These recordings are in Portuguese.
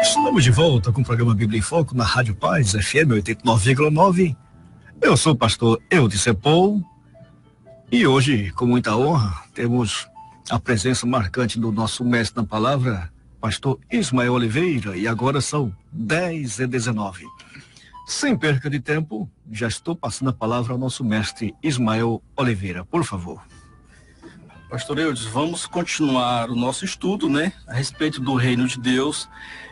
Estamos de volta com o programa Bíblia em Foco na Rádio Paz, FM 89,9. Eu sou o pastor Eudes Paul e hoje, com muita honra, temos a presença marcante do nosso mestre na palavra, pastor Ismael Oliveira, e agora são 10h19. Sem perca de tempo, já estou passando a palavra ao nosso mestre Ismael Oliveira, por favor. Pastor Eudes, vamos continuar o nosso estudo, a respeito do reino de Deus,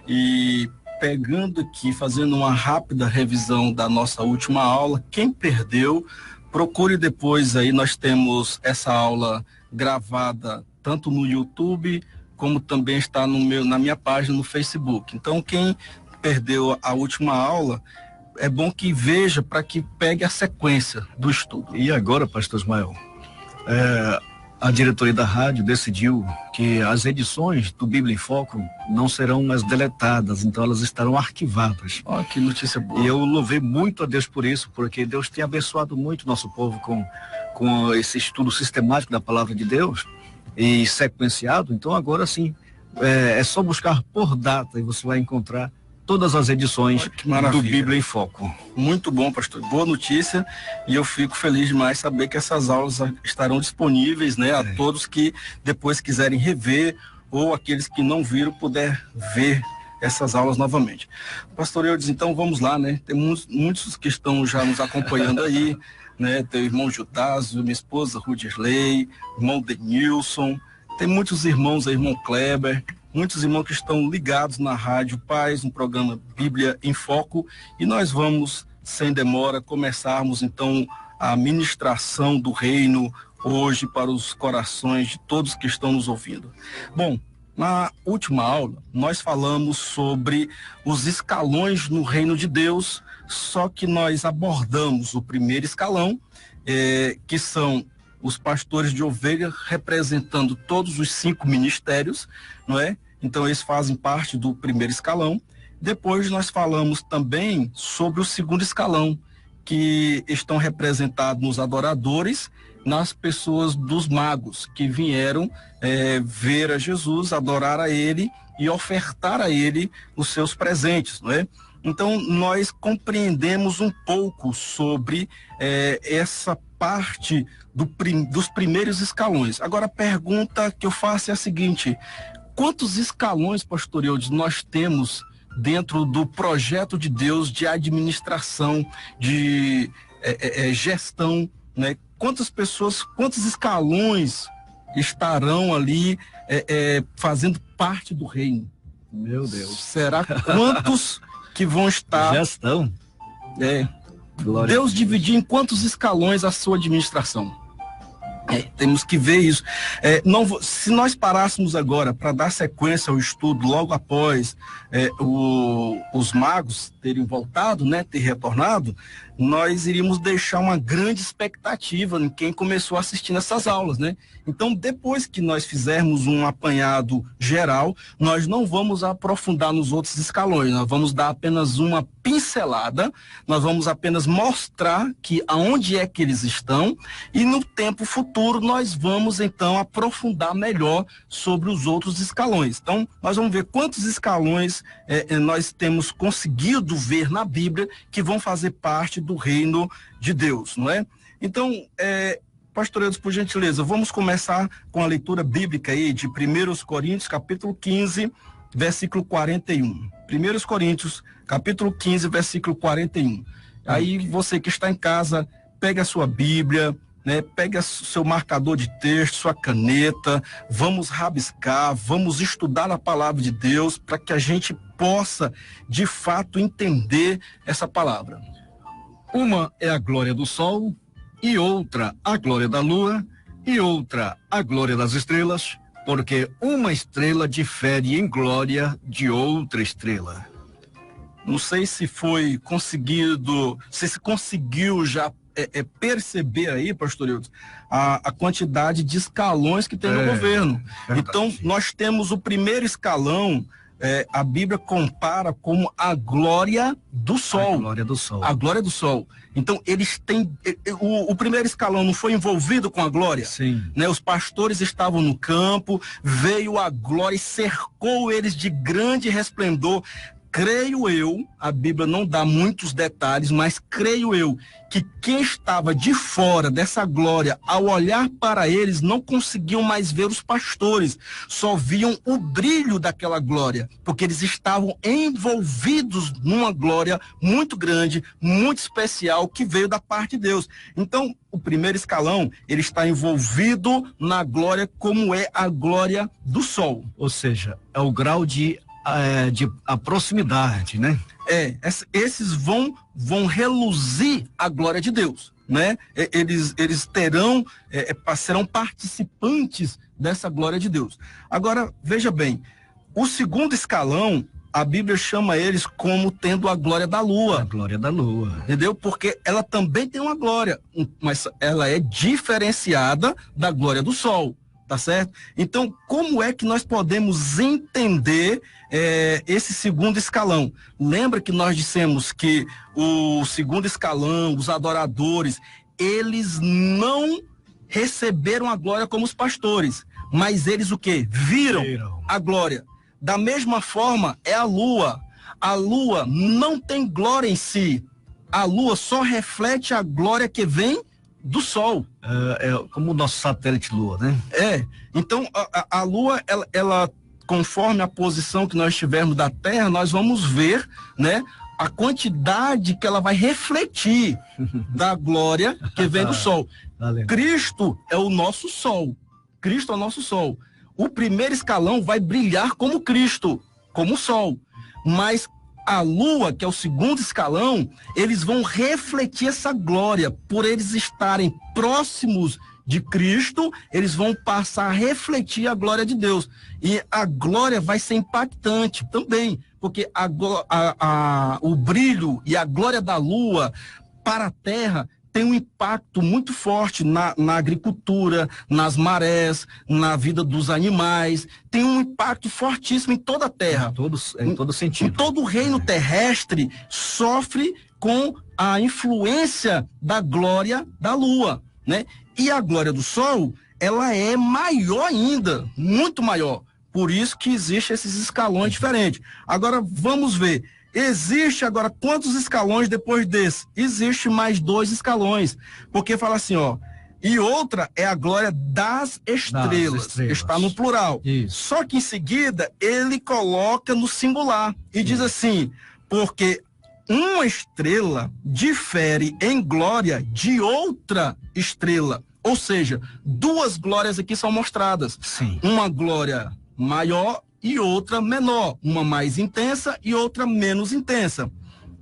e pegando aqui, fazendo uma rápida revisão da nossa última aula. Quem perdeu, procure depois aí, nós temos essa aula gravada tanto no YouTube, como também está na minha página no Facebook. Então, quem perdeu a última aula, é bom que veja para que pegue a sequência do estudo. E agora, pastor Ismael, a diretoria da rádio decidiu que as edições do Bíblia em Foco não serão mais deletadas, então elas estarão arquivadas. Olha que notícia boa. E eu louvei muito a Deus por isso, porque Deus tem abençoado muito o nosso povo com esse estudo sistemático da palavra de Deus e sequenciado. Então agora sim, é só buscar por data e você vai encontrar todas as edições do Bíblia em Foco. Muito bom, pastor. Boa notícia, e eu fico feliz demais saber que essas aulas estarão disponíveis, a todos que depois quiserem rever, ou aqueles que não viram puder ver essas aulas novamente. Pastor Eudes, então vamos lá, Tem muitos que estão já nos acompanhando aí, Tem o irmão Jutásio, minha esposa Rudisley, irmão Denilson, tem muitos irmãos, irmão Kleber, muitos irmãos que estão ligados na Rádio Paz, no programa Bíblia em Foco, e nós vamos, sem demora, começarmos então a ministração do reino hoje para os corações de todos que estão nos ouvindo. Bom, na última aula, nós falamos sobre os escalões no reino de Deus, só que nós abordamos o primeiro escalão, que são os pastores de ovelha, representando todos os 5 ministérios, Então, eles fazem parte do primeiro escalão. Depois, nós falamos também sobre o segundo escalão, que estão representados nos adoradores, nas pessoas dos magos, que vieram ver a Jesus, adorar a ele e ofertar a ele os seus presentes, Então, nós compreendemos um pouco sobre essa parte dos primeiros escalões. Agora, a pergunta que eu faço é a seguinte: quantos escalões, pastor Eudes, nós temos dentro do projeto de Deus de administração, de gestão, Quantas pessoas, quantos escalões estarão ali fazendo parte do reino? Meu Deus. Será quantos que vão estar... Gestão. Deus dividiu em quantos escalões a sua administração? Temos que ver isso. Se nós parássemos agora para dar sequência ao estudo logo após os magos terem voltado, ter retornado, nós iríamos deixar uma grande expectativa em quem começou a assistir nessas aulas, Então, depois que nós fizermos um apanhado geral, nós não vamos aprofundar nos outros escalões, nós vamos dar apenas uma pincelada, nós vamos apenas mostrar aonde é que eles estão, e no tempo futuro nós vamos então aprofundar melhor sobre os outros escalões. Então, nós vamos ver quantos escalões nós temos conseguido ver na Bíblia que vão fazer parte do reino de Deus, Então, pastor Eudes, por gentileza, vamos começar com a leitura bíblica aí de 1 Coríntios, capítulo 15, versículo 41. 1 Coríntios, capítulo 15, versículo 41. Aí você que está em casa, pega a sua Bíblia, pega seu marcador de texto, sua caneta, vamos rabiscar, vamos estudar a palavra de Deus para que a gente possa, de fato, entender essa palavra. Uma é a glória do sol, e outra a glória da lua, e outra a glória das estrelas, porque uma estrela difere em glória de outra estrela. Não sei se foi conseguido, se conseguiu já perceber aí, pastor Eudes, a quantidade de escalões que tem no governo. Verdade. Então, nós temos o primeiro escalão, a Bíblia compara como a glória do sol. A glória do sol. A glória do sol. Então, eles têm... O primeiro escalão não foi envolvido com a glória? Sim. Né? Os pastores estavam no campo, veio a glória e cercou eles de grande resplendor. Creio eu, a Bíblia não dá muitos detalhes, mas creio eu que quem estava de fora dessa glória, ao olhar para eles, não conseguiam mais ver os pastores, só viam o brilho daquela glória, porque eles estavam envolvidos numa glória muito grande, muito especial, que veio da parte de Deus. Então, o primeiro escalão, ele está envolvido na glória como é a glória do sol. Ou seja, é o grau de a proximidade, né? Esses vão reluzir a glória de Deus, né? Eles terão, serão participantes dessa glória de Deus. Agora, veja bem, o segundo escalão, a Bíblia chama eles como tendo a glória da lua. A glória da lua. Entendeu? Porque ela também tem uma glória, mas ela é diferenciada da glória do sol. Tá certo? Então, como é que nós podemos entender esse segundo escalão? Lembra que nós dissemos que o segundo escalão, os adoradores, eles não receberam a glória como os pastores, mas eles o quê? Viram a glória. Da mesma forma, é a lua. A lua não tem glória em si. A lua só reflete a glória que vem do sol. É como o nosso satélite Lua, né? Então a Lua, ela conforme a posição que nós tivermos da Terra, nós vamos ver, né, a quantidade que ela vai refletir da glória que vem do sol. Valeu. Cristo é o nosso sol. Cristo é o nosso sol. O primeiro escalão vai brilhar como Cristo, como o sol. Mas a lua, que é o segundo escalão, eles vão refletir essa glória. Por eles estarem próximos de Cristo, eles vão passar a refletir a glória de Deus. E a glória vai ser impactante também, porque o brilho e a glória da lua para a terra tem um impacto muito forte na agricultura, nas marés, na vida dos animais, tem um impacto fortíssimo em toda a terra. Em todo sentido. Todo o reino terrestre sofre com a influência da glória da lua, né? E a glória do sol, ela é maior ainda, muito maior. Por isso que existem esses escalões diferentes. Agora, vamos ver. Existe agora quantos escalões depois desse? Existe mais 2 escalões, porque fala assim, ó, e outra é a glória das estrelas. Está no plural. Isso. Só que em seguida ele coloca no singular e diz assim, porque uma estrela difere em glória de outra estrela, ou seja, 2 glórias aqui são mostradas. Sim. Uma glória maior e outra menor, uma mais intensa e outra menos intensa.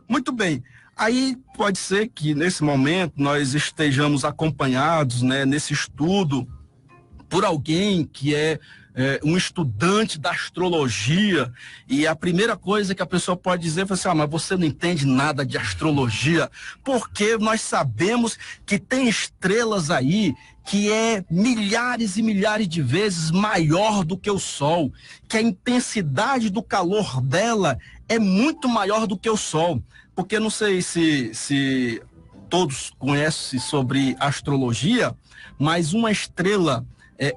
Muito bem, aí pode ser que nesse momento nós estejamos acompanhados, né, nesse estudo por alguém que é um estudante da astrologia, e a primeira coisa que a pessoa pode dizer é assim, mas você não entende nada de astrologia, porque nós sabemos que tem estrelas aí que é milhares e milhares de vezes maior do que o Sol, que a intensidade do calor dela é muito maior do que o Sol, porque não sei se todos conhecem sobre astrologia, mas uma estrela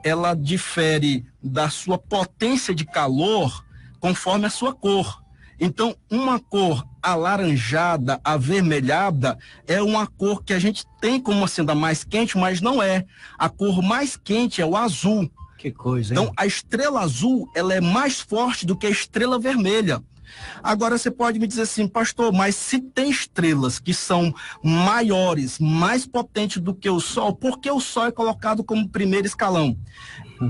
ela difere da sua potência de calor conforme a sua cor. Então, uma cor alaranjada, avermelhada, é uma cor que a gente tem como sendo a mais quente, mas não é. A cor mais quente é o azul. Que coisa, hein? Então, a estrela azul, ela é mais forte do que a estrela vermelha. Agora você pode me dizer assim, pastor, mas se tem estrelas que são maiores, mais potentes do que o Sol, por que o Sol é colocado como primeiro escalão?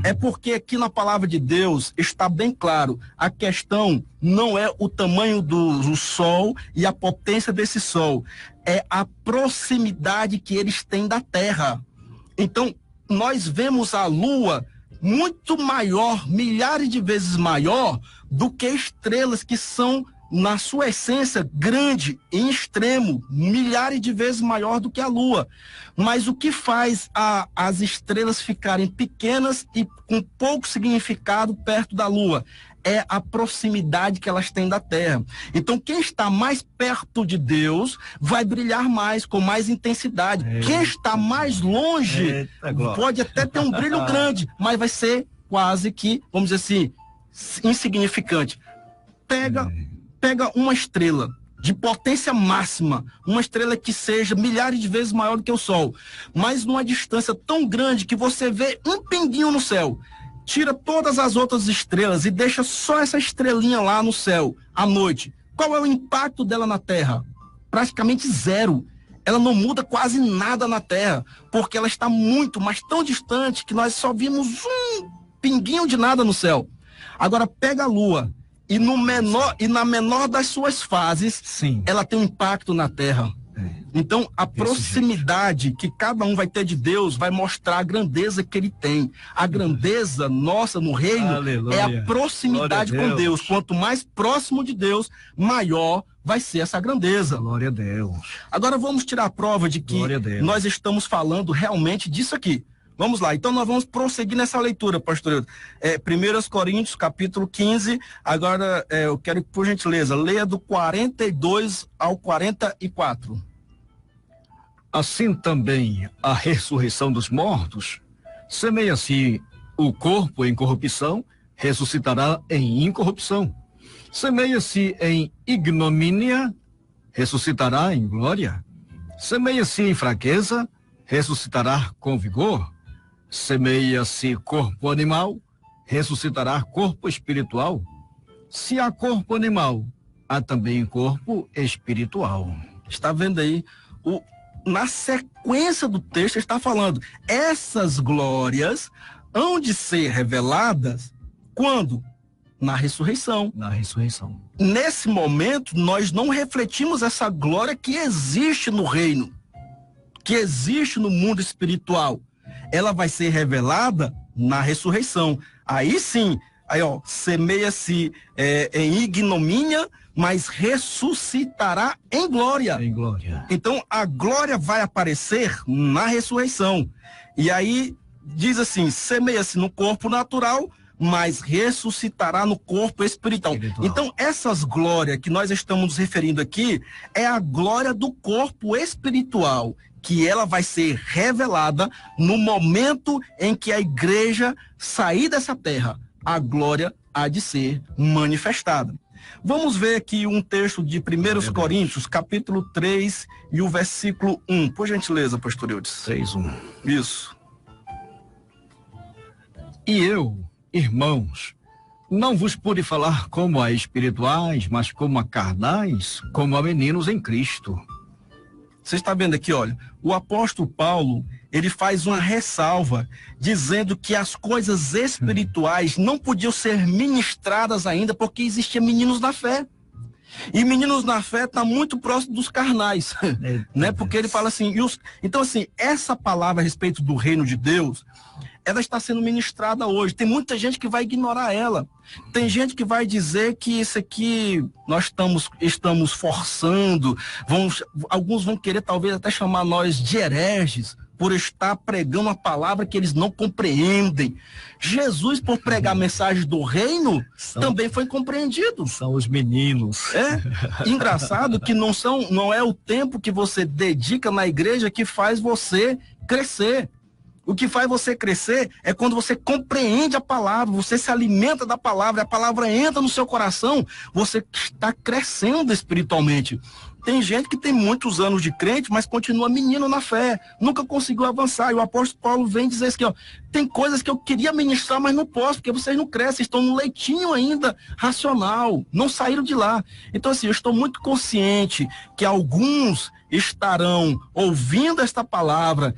É porque aqui na palavra de Deus está bem claro, a questão não é o tamanho do Sol e a potência desse Sol, é a proximidade que eles têm da Terra. Então, nós vemos a Lua muito maior, milhares de vezes maior do que estrelas que são, na sua essência, grande, em extremo, milhares de vezes maior do que a Lua. Mas o que faz as estrelas ficarem pequenas e com pouco significado perto da Lua? é a proximidade que elas têm da terra. Então, quem está mais perto de Deus vai brilhar mais, com mais intensidade. Quem está mais longe pode até ter um brilho grande, mas vai ser quase que, vamos dizer assim, insignificante. Pega uma estrela de potência máxima, uma estrela que seja milhares de vezes maior do que o Sol, mas numa distância tão grande que você vê um pinguinho no céu. Tira todas as outras estrelas e deixa só essa estrelinha lá no céu, à noite. Qual é o impacto dela na Terra? Praticamente zero. Ela não muda quase nada na Terra, porque ela está muito, mas tão distante que nós só vimos um pinguinho de nada no céu. Agora pega a Lua e na menor das suas fases, sim, ela tem um impacto na Terra. Então, a proximidade que cada um vai ter de Deus vai mostrar a grandeza que ele tem. A grandeza nossa no reino, aleluia, é a proximidade com Deus. Quanto mais próximo de Deus, maior vai ser essa grandeza. Glória a Deus. Agora vamos tirar a prova de que nós estamos falando realmente disso aqui. Vamos lá, então nós vamos prosseguir nessa leitura, pastor. 1 Coríntios, capítulo 15, agora eu quero que, por gentileza, leia do 42 ao 44. Assim também a ressurreição dos mortos, semeia-se o corpo em corrupção, ressuscitará em incorrupção. Semeia-se em ignomínia, ressuscitará em glória. Semeia-se em fraqueza, ressuscitará com vigor. Semeia-se corpo animal, ressuscitará corpo espiritual. Se há corpo animal, há também corpo espiritual. Está vendo aí? Na sequência do texto está falando, essas glórias hão de ser reveladas quando? Na ressurreição. Na ressurreição. Nesse momento, nós não refletimos essa glória que existe no reino, que existe no mundo espiritual. Ela vai ser revelada na ressurreição. Aí sim, semeia-se em ignomínia, mas ressuscitará em glória. Em glória. Então, a glória vai aparecer na ressurreição. E aí, diz assim, semeia-se no corpo natural, mas ressuscitará no corpo espiritual. Então, essas glórias que nós estamos nos referindo aqui, é a glória do corpo espiritual, que ela vai ser revelada no momento em que a igreja sair dessa terra. A glória há de ser manifestada. Vamos ver aqui um texto de 1 Coríntios, capítulo 3 e o versículo 1. Por gentileza, pastor Eudes. 3:1. Isso. E eu, irmãos, não vos pude falar como a espirituais, mas como a carnais, como a meninos em Cristo. Você está vendo aqui, olha, o apóstolo Paulo, ele faz uma ressalva, dizendo que as coisas espirituais não podiam ser ministradas ainda, porque existiam meninos na fé. E meninos na fé está muito próximo dos carnais, né? Porque ele fala assim, então assim, essa palavra a respeito do reino de Deus, ela está sendo ministrada hoje. Tem muita gente que vai ignorar ela. Tem gente que vai dizer que isso aqui nós estamos forçando. Alguns vão querer talvez até chamar nós de hereges por estar pregando uma palavra que eles não compreendem. Jesus, por pregar a mensagem do reino, também foi compreendido. São os meninos. Engraçado que não é o tempo que você dedica na igreja que faz você crescer. O que faz você crescer é quando você compreende a palavra, você se alimenta da palavra, a palavra entra no seu coração, você está crescendo espiritualmente. Tem gente que tem muitos anos de crente, mas continua menino na fé, nunca conseguiu avançar. E o apóstolo Paulo vem dizer isso aqui, tem coisas que eu queria ministrar, mas não posso, porque vocês não crescem, estão no leitinho ainda racional, não saíram de lá. Então assim, eu estou muito consciente que alguns estarão ouvindo esta palavra,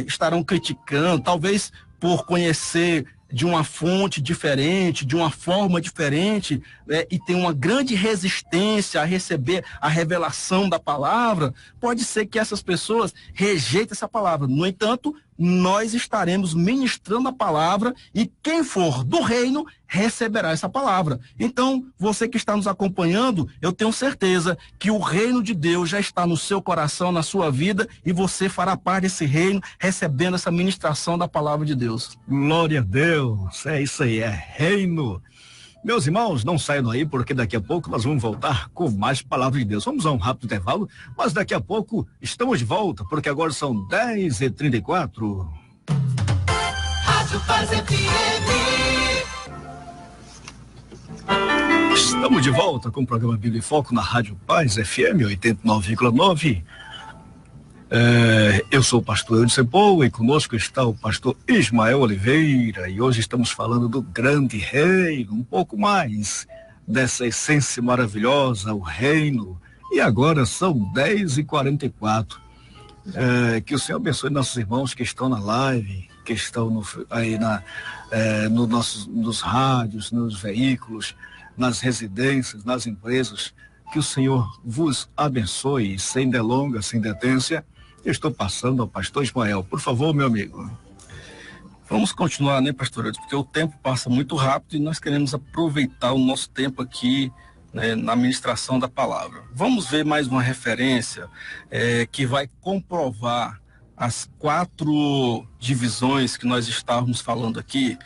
estarão criticando, talvez por conhecer de uma fonte diferente, de uma forma diferente, e tem uma grande resistência a receber a revelação da palavra, pode ser que essas pessoas rejeitem essa palavra. No entanto, nós estaremos ministrando a palavra e quem for do reino receberá essa palavra. Então, você que está nos acompanhando, eu tenho certeza que o reino de Deus já está no seu coração, na sua vida, e você fará parte desse reino, recebendo essa ministração da palavra de Deus. Glória a Deus, é isso aí, é reino. Meus irmãos, não saiam aí, porque daqui a pouco nós vamos voltar com mais palavra de Deus. Vamos a um rápido intervalo, mas daqui a pouco estamos de volta, porque agora são 10h34. Rádio Paz FM. Estamos de volta com o programa Bíblia em Foco na Rádio Paz FM 89,9. Eu sou o pastor Eudiceu Paulo e conosco está o pastor Ismael Oliveira, e hoje estamos falando do grande reino, um pouco mais dessa essência maravilhosa, o reino. E agora são 10h44. Que o Senhor abençoe nossos irmãos que estão na live, que estão nos rádios, nos veículos, nas residências, nas empresas. Que o Senhor vos abençoe. Sem delongas, sem detência, estou passando ao pastor Ismael. Por favor, meu amigo. Vamos continuar, né, pastor? Porque o tempo passa muito rápido e nós queremos aproveitar o nosso tempo aqui, né, na ministração da palavra. Vamos ver mais uma referência que vai comprovar as 4 divisões que nós estávamos falando aqui.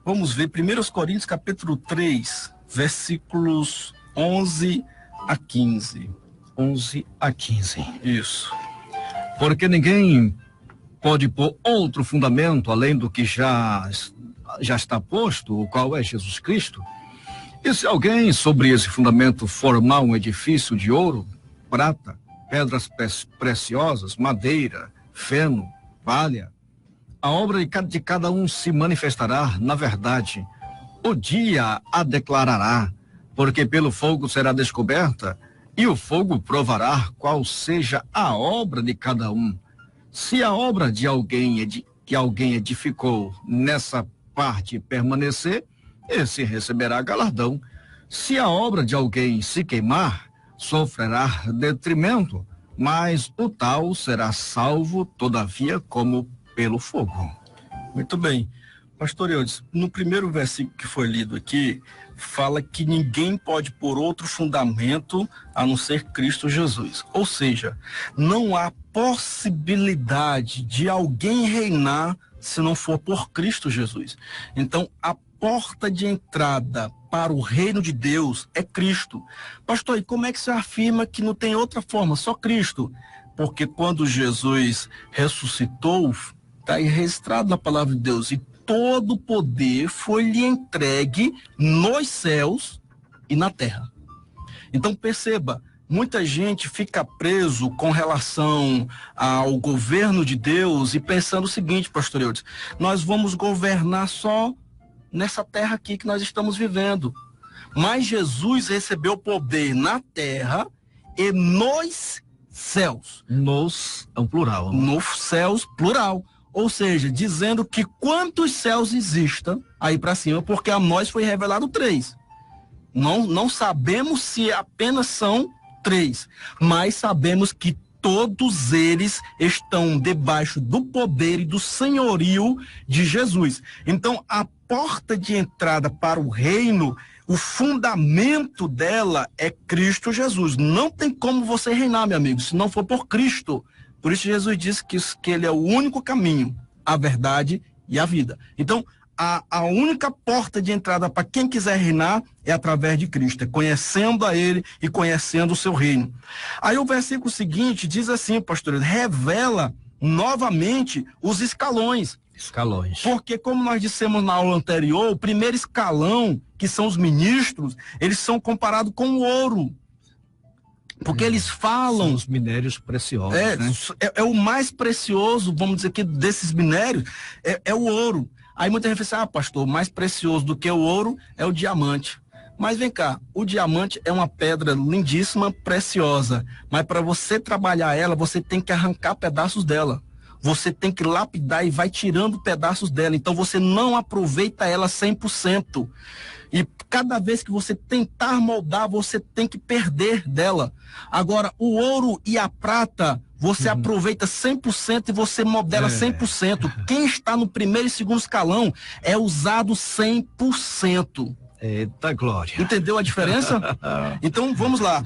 Vamos ver 1 Coríntios capítulo 3, versículos 11 a 15. 11 a 15. Isso. Porque ninguém pode pôr outro fundamento além do que já está posto, o qual é Jesus Cristo. E se alguém sobre esse fundamento formar um edifício de ouro, prata, pedras preciosas, madeira, feno, palha, a obra de cada um se manifestará na verdade. O dia a declarará, porque pelo fogo será descoberta, e o fogo provará qual seja a obra de cada um. Se a obra de alguém que alguém edificou nessa parte permanecer, esse receberá galardão. Se a obra de alguém se queimar, sofrerá detrimento, mas o tal será salvo, todavia, como pelo fogo. Muito bem. Pastor Eudes, no primeiro versículo que foi lido aqui, fala que ninguém pode pôr outro fundamento a não ser Cristo Jesus. Ou seja, não há possibilidade de alguém reinar se não for por Cristo Jesus. Então, a porta de entrada para o reino de Deus é Cristo. Pastor, e como é que você afirma que não tem outra forma, só Cristo? Porque quando Jesus ressuscitou, está aí registrado na palavra de Deus, e todo o poder foi lhe entregue nos céus e na terra. Então perceba, muita gente fica preso com relação ao governo de Deus e pensando o seguinte, pastor Eudes, nós vamos governar só nessa terra aqui que nós estamos vivendo. Mas Jesus recebeu poder na terra e nos céus. Nos, é um plural. Né? Nos céus, plural. Ou seja, dizendo que quantos céus existam aí para cima, porque a nós foi revelado 3. Não sabemos se apenas são 3, mas sabemos que todos eles estão debaixo do poder e do senhorio de Jesus. Então, a porta de entrada para o reino, o fundamento dela é Cristo Jesus. Não tem como você reinar, meu amigo, se não for por Cristo. Por isso Jesus disse que ele é o único caminho, a verdade e a vida. Então, a única porta de entrada para quem quiser reinar é através de Cristo, é conhecendo a ele e conhecendo o seu reino. Aí o versículo seguinte diz assim, pastor, revela novamente os escalões. Escalões. Porque, como nós dissemos na aula anterior, o primeiro escalão, que são os ministros, eles são comparados com o ouro. Porque eles falam... São os minérios preciosos, né? É o mais precioso, vamos dizer que desses minérios, é o ouro. Aí muita gente fala assim, pastor, mais precioso do que o ouro é o diamante. Mas vem cá, o diamante é uma pedra lindíssima, preciosa. Mas para você trabalhar ela, você tem que arrancar pedaços dela. Você tem que lapidar e vai tirando pedaços dela. Então você não aproveita ela 100%. E cada vez que você tentar moldar, você tem que perder dela. Agora, o ouro e a prata, você aproveita 100% e você modela 100%. Quem está no primeiro e segundo escalão é usado 100%. Eita glória. Entendeu a diferença? Então vamos lá.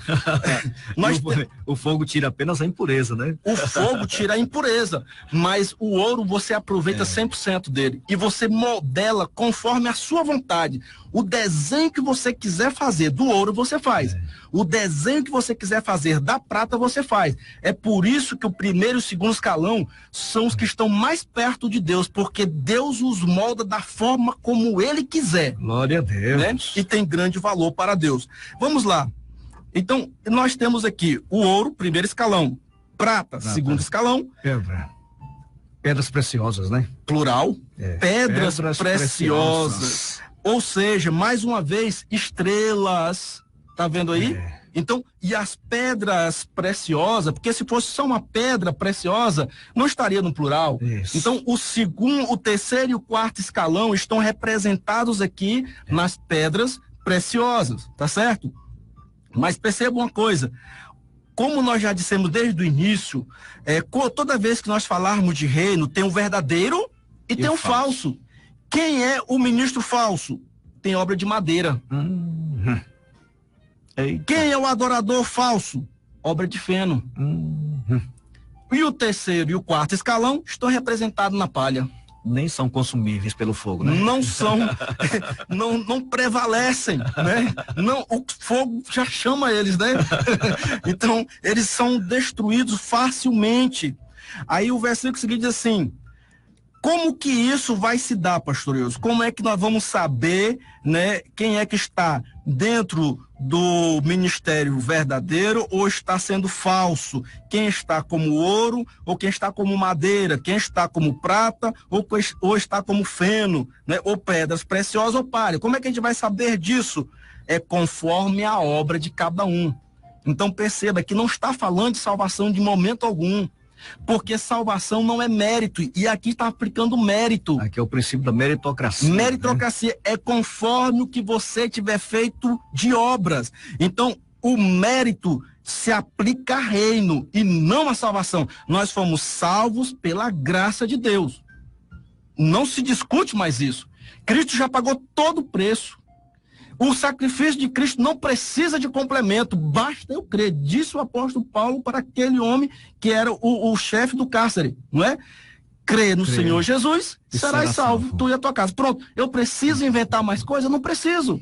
O fogo tira apenas a impureza, né? O fogo tira a impureza, mas o ouro você aproveita 100% dele e você modela conforme a sua vontade. O desenho que você quiser fazer do ouro você faz. O desenho que você quiser fazer da prata você faz. É por isso que o primeiro e o segundo escalão são os que estão mais perto de Deus, porque Deus os molda da forma como Ele quiser. Glória a Deus. Né? E tem grande valor para Deus. Vamos lá. Então, nós temos aqui o ouro, primeiro escalão, prata, segundo escalão. Pedras preciosas, né? Plural. Pedras preciosas. Ou seja, mais uma vez, estrelas. Tá vendo aí? Então, e as pedras preciosas, porque se fosse só uma pedra preciosa, não estaria no plural. Isso. Então, o segundo, o terceiro e o quarto escalão estão representados aqui nas pedras preciosas, tá certo? Mas perceba uma coisa, como nós já dissemos desde o início, toda vez que nós falarmos de reino, tem o verdadeiro e tem o falso. Quem é o ministro falso? Tem obra de madeira. Quem é o adorador falso? Obra de feno. E o terceiro e o quarto escalão estão representados na palha. Nem são consumíveis pelo fogo, né? Não são, não prevalecem, né? Não, o fogo já chama eles, né? Então, eles são destruídos facilmente. Aí o versículo seguinte diz assim: como que isso vai se dar, pastor Ilson? Como é que nós vamos saber, né, quem é que está dentro do ministério verdadeiro ou está sendo falso? Quem está como ouro ou quem está como madeira? Quem está como prata ou está como feno, né? Ou pedras preciosas ou palha? Como é que a gente vai saber disso? É conforme a obra de cada um. Então perceba que não está falando de salvação de momento algum. Porque salvação não é mérito, e aqui está aplicando mérito. Aqui é o princípio da meritocracia. Meritocracia é conforme o que você tiver feito de obras. Então, o mérito se aplica a reino e não a salvação. Nós fomos salvos pela graça de Deus. Não se discute mais isso. Cristo já pagou todo o preço. O sacrifício de Cristo não precisa de complemento, basta eu crer, disse o apóstolo Paulo para aquele homem que era o chefe do cárcere, não é? Crê no Senhor Jesus, serás salvo, tu e a tua casa. Pronto, eu preciso inventar mais coisas? Não preciso.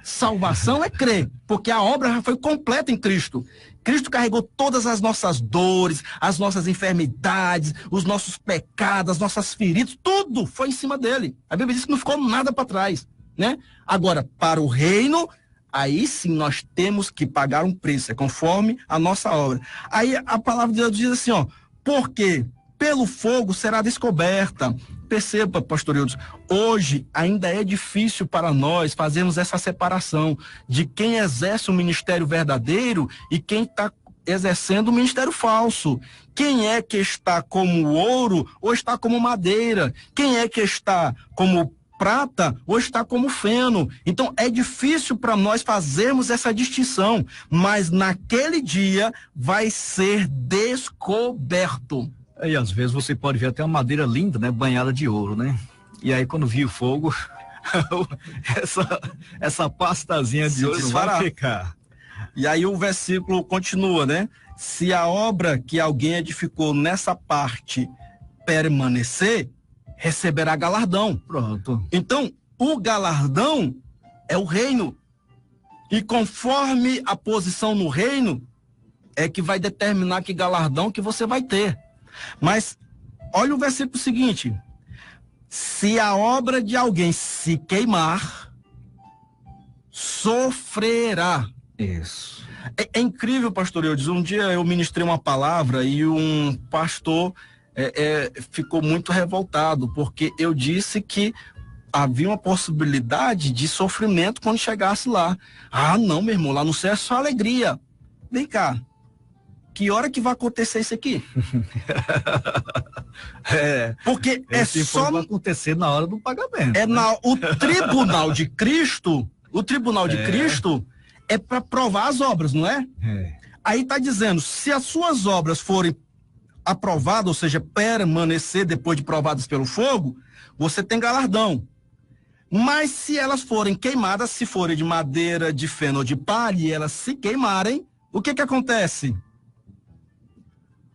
Salvação é crer, porque a obra já foi completa em Cristo. Cristo carregou todas as nossas dores, as nossas enfermidades, os nossos pecados, as nossas feridas, tudo foi em cima dele. A Bíblia diz que não ficou nada para trás. Né? Agora, para o reino, aí sim nós temos que pagar um preço, é conforme a nossa obra. Aí a palavra de Deus diz assim, ó, porque pelo fogo será descoberta. Perceba, pastor Ilson, hoje ainda é difícil para nós fazermos essa separação de quem exerce o ministério verdadeiro e quem está exercendo o ministério falso. Quem é que está como ouro ou está como madeira? Quem é que está como prata ou está como feno? Então é difícil para nós fazermos essa distinção, mas naquele dia vai ser descoberto. E às vezes você pode ver até uma madeira linda, né, banhada de ouro, né? E aí quando vir o fogo, essa pastazinha de ouro vai ficar. E aí o versículo continua, né? Se a obra que alguém edificou nessa parte permanecer, receberá galardão. Pronto. Então, o galardão é o reino. E conforme a posição no reino, é que vai determinar que galardão que você vai ter. Mas, olha o versículo seguinte. Se a obra de alguém se queimar, sofrerá. Isso. É incrível, pastor Eudes. Um dia eu ministrei uma palavra e um pastor ficou muito revoltado, porque eu disse que havia uma possibilidade de sofrimento quando chegasse lá. Ah, não, meu irmão, lá no céu é só alegria. Vem cá, que hora que vai acontecer isso aqui? Porque só vai acontecer na hora do pagamento. O tribunal de Cristo, Cristo é para provar as obras, não é? Aí está dizendo, se as suas obras forem aprovadas, ou seja, permanecer depois de provadas pelo fogo, você tem galardão. Mas se elas forem queimadas, se forem de madeira, de feno ou de palha, e elas se queimarem, o que acontece?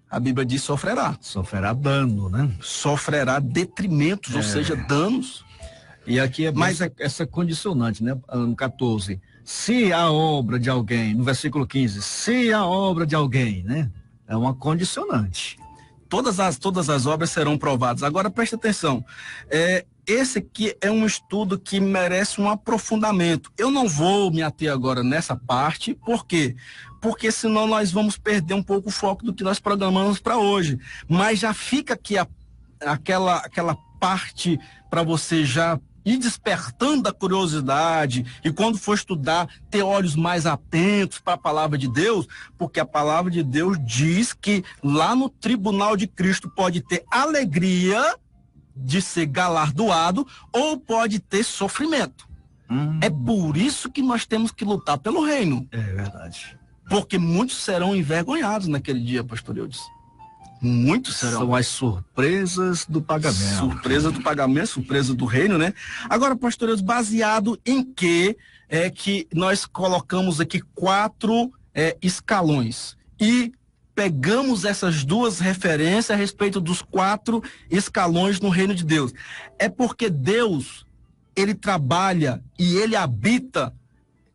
A Bíblia diz sofrerá. Sofrerá dano, né? Sofrerá detrimentos, ou seja, danos. E aqui é mais essa condicionante, né? No 14. Se a obra de alguém, no versículo 15, se a obra de alguém, né? É uma condicionante. Todas as obras serão provadas. Agora preste atenção. Esse aqui é um estudo que merece um aprofundamento. Eu não vou me ater agora nessa parte, por quê? Porque senão nós vamos perder um pouco o foco do que nós programamos para hoje. Mas já fica aqui aquela parte para você já ir despertando a curiosidade e quando for estudar, ter olhos mais atentos para a palavra de Deus, porque a palavra de Deus diz que lá no tribunal de Cristo pode ter alegria de ser galardoado ou pode ter sofrimento. É por isso que nós temos que lutar pelo reino. É verdade. Porque muitos serão envergonhados naquele dia, pastor Eudes. Muitos serão. São as surpresas do pagamento. Surpresa do pagamento, surpresa do reino, né? Agora, pastor Eudes, baseado em que nós colocamos aqui 4 escalões e pegamos essas 2 referências a respeito dos 4 escalões no reino de Deus. É porque Deus, ele trabalha e ele habita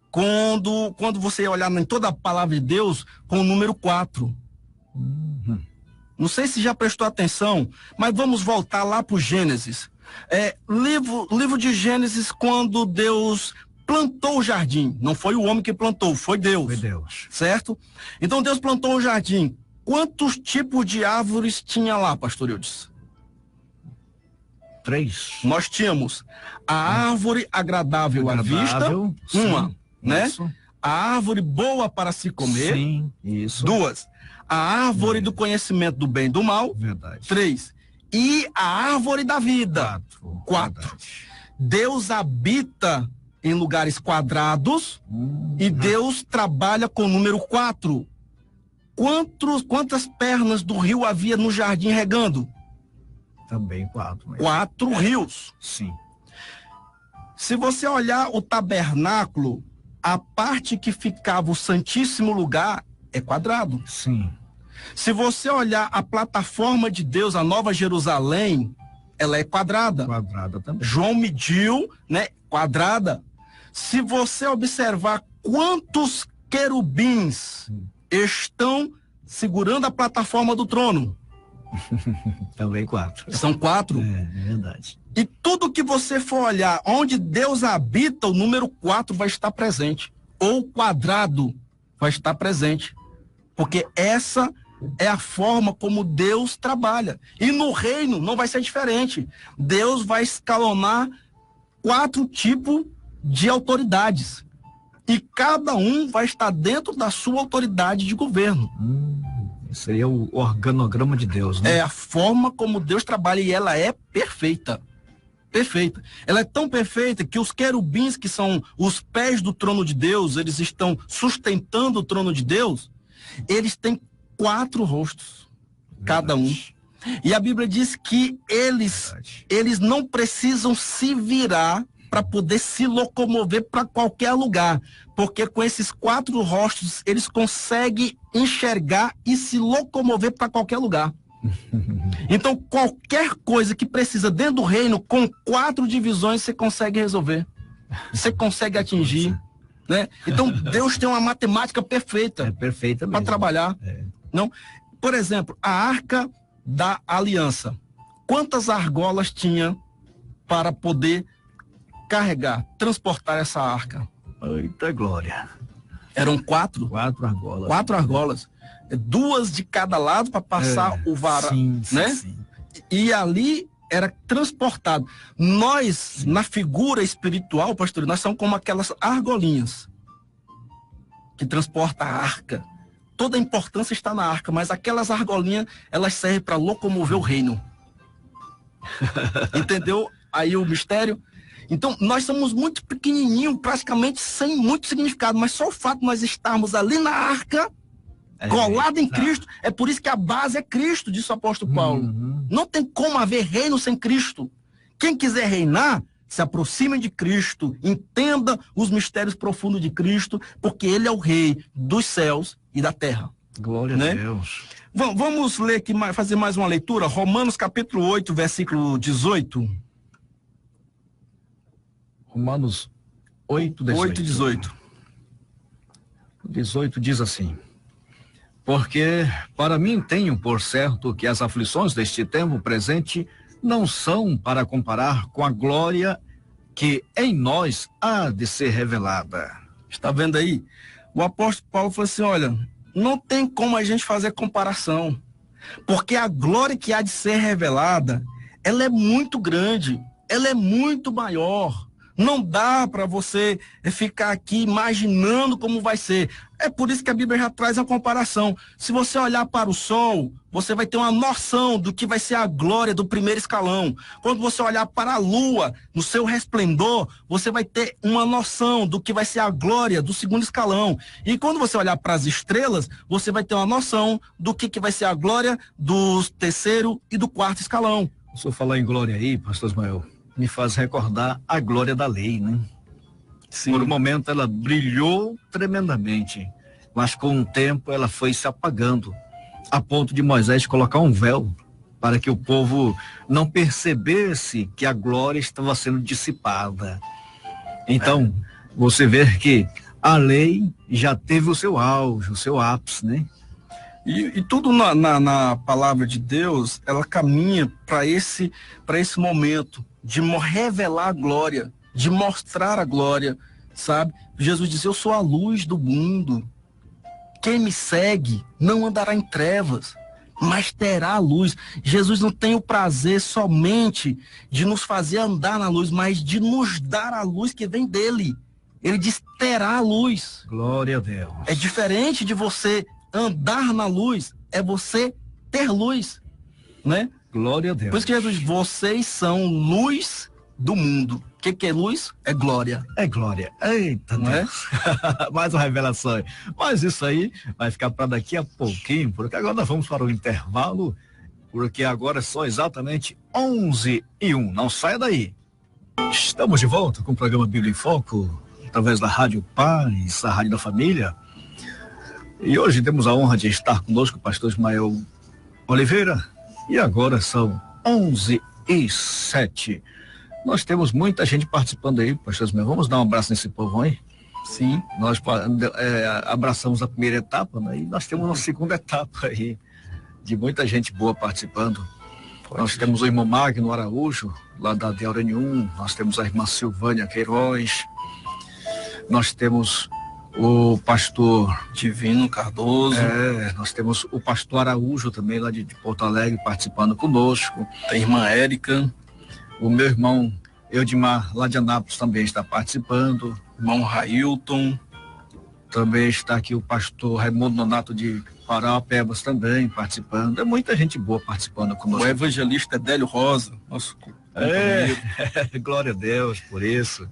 quando você olhar em toda a palavra de Deus com o número 4. Não sei se já prestou atenção, mas vamos voltar lá para o Gênesis. Livro de Gênesis, quando Deus plantou o jardim. Não foi o homem que plantou, foi Deus. Foi Deus. Certo? Então Deus plantou o jardim. Quantos tipos de árvores tinha lá, pastor Eudes? 3. Nós tínhamos a árvore agradável à vista, sim, uma, né? Isso. A árvore boa para se comer, sim, isso. 2. A árvore do conhecimento do bem e do mal, verdade. 3. E a árvore da vida, 4. Deus habita em lugares quadrados e Deus trabalha com o número 4. Quantas pernas do rio havia no jardim regando? Também 4. 4 rios. Sim. Se você olhar o tabernáculo, a parte que ficava o Santíssimo Lugar é quadrado. Sim. Se você olhar a plataforma de Deus, a Nova Jerusalém, ela é quadrada. Quadrada também. João mediu, né? Quadrada. Se você observar quantos querubins estão segurando a plataforma do trono. Também 4. São 4. É verdade. E tudo que você for olhar, onde Deus habita, o número 4 vai estar presente. Ou o quadrado vai estar presente. Porque essa é a forma como Deus trabalha. E no reino não vai ser diferente. Deus vai escalonar 4 tipos de autoridades. E cada um vai estar dentro da sua autoridade de governo. Seria o organograma de Deus, né? É a forma como Deus trabalha e ela é perfeita. Perfeita. Ela é tão perfeita que os querubins, que são os pés do trono de Deus, eles estão sustentando o trono de Deus, eles têm 4 rostos, cada um. E a Bíblia diz que eles não precisam se virar para poder se locomover para qualquer lugar, porque com esses 4 rostos eles conseguem enxergar e se locomover para qualquer lugar. Então qualquer coisa que precisa dentro do reino, com 4 divisões você consegue resolver, você consegue atingir, né? Então Deus tem uma matemática perfeita, perfeita para trabalhar. Não, por exemplo, a Arca da Aliança, quantas argolas tinha para poder carregar, transportar essa arca? Eita glória. Eram 4? 4 argolas. 4 argolas. 2 de cada lado para passar o varal, né? Sim. E ali era transportado. Nós, na figura espiritual, pastor, nós somos como aquelas argolinhas que transporta a arca. Toda a importância está na arca, mas aquelas argolinhas, elas servem para locomover o reino. Entendeu aí o mistério? Então, nós somos muito pequenininhos, praticamente sem muito significado, mas só o fato de nós estarmos ali na arca, colado em Cristo, é por isso que a base é Cristo, disse o apóstolo Paulo. Não tem como haver reino sem Cristo. Quem quiser reinar, se aproximem de Cristo, entenda os mistérios profundos de Cristo, porque Ele é o Rei dos céus e da terra. Glória a Deus. Vamos ler aqui, fazer mais uma leitura, Romanos capítulo 8, versículo 18. Romanos 8, 18. 8 e 18. 18 diz assim: porque para mim tenho por certo que as aflições deste tempo presente não são para comparar com a glória que em nós há de ser revelada. Está vendo aí? O apóstolo Paulo falou assim, olha, não tem como a gente fazer comparação, porque a glória que há de ser revelada, ela é muito grande, ela é muito maior. Não dá para você ficar aqui imaginando como vai ser. É por isso que a Bíblia já traz a comparação. Se você olhar para o sol, você vai ter uma noção do que vai ser a glória do primeiro escalão. Quando você olhar para a lua, no seu resplendor, você vai ter uma noção do que vai ser a glória do segundo escalão. E quando você olhar para as estrelas, você vai ter uma noção do que vai ser a glória do terceiro e do quarto escalão. O senhor falar em glória aí, pastor Ismael, me faz recordar a glória da lei, né? Sim. Por um momento ela brilhou tremendamente, mas com o tempo ela foi se apagando, a ponto de Moisés colocar um véu para que o povo não percebesse que a glória estava sendo dissipada. Então, você vê que a lei já teve o seu auge, o seu ápice, né? E tudo na palavra de Deus, ela caminha para esse momento de revelar a glória, de mostrar a glória, sabe? Jesus disse, eu sou a luz do mundo. Quem me segue não andará em trevas, mas terá a luz. Jesus não tem o prazer somente de nos fazer andar na luz, mas de nos dar a luz que vem dele. Ele diz, terá a luz. Glória a Deus. É diferente de você andar na luz, é você ter luz, né? Glória a Deus. Por isso que Jesus diz, vocês são luz do mundo. O que é luz? É glória. É glória. Eita, não Deus. É? Mais uma revelação. Mas isso aí vai ficar para daqui a pouquinho, porque agora nós vamos para o intervalo, porque agora são exatamente 11h01. Não saia daí. Estamos de volta com o programa Bíblia em Foco, através da Rádio Paz, a Rádio da Família. E hoje temos a honra de estar conosco o pastor Ismael Oliveira. E agora são 11h07. Nós temos muita gente participando aí, pastor Ismael. Vamos dar um abraço nesse povo aí? Sim. Nós abraçamos a primeira etapa, né? E nós temos uma segunda etapa aí, de muita gente boa participando. Nós temos o irmão Magno Araújo, lá da DL1. Nós temos a irmã Silvânia Queiroz. Nós temos o pastor Divino Cardoso. Nós temos o pastor Araújo também, lá de Porto Alegre, participando conosco. Tem a irmã Érica. O meu irmão Eudimar, lá de Anápolis, também está participando. Irmão Railton. Também está aqui o pastor Raimundo Nonato de Parauapebas também participando. É muita gente boa participando conosco. O evangelista Délio Rosa, nosso glória a Deus por isso.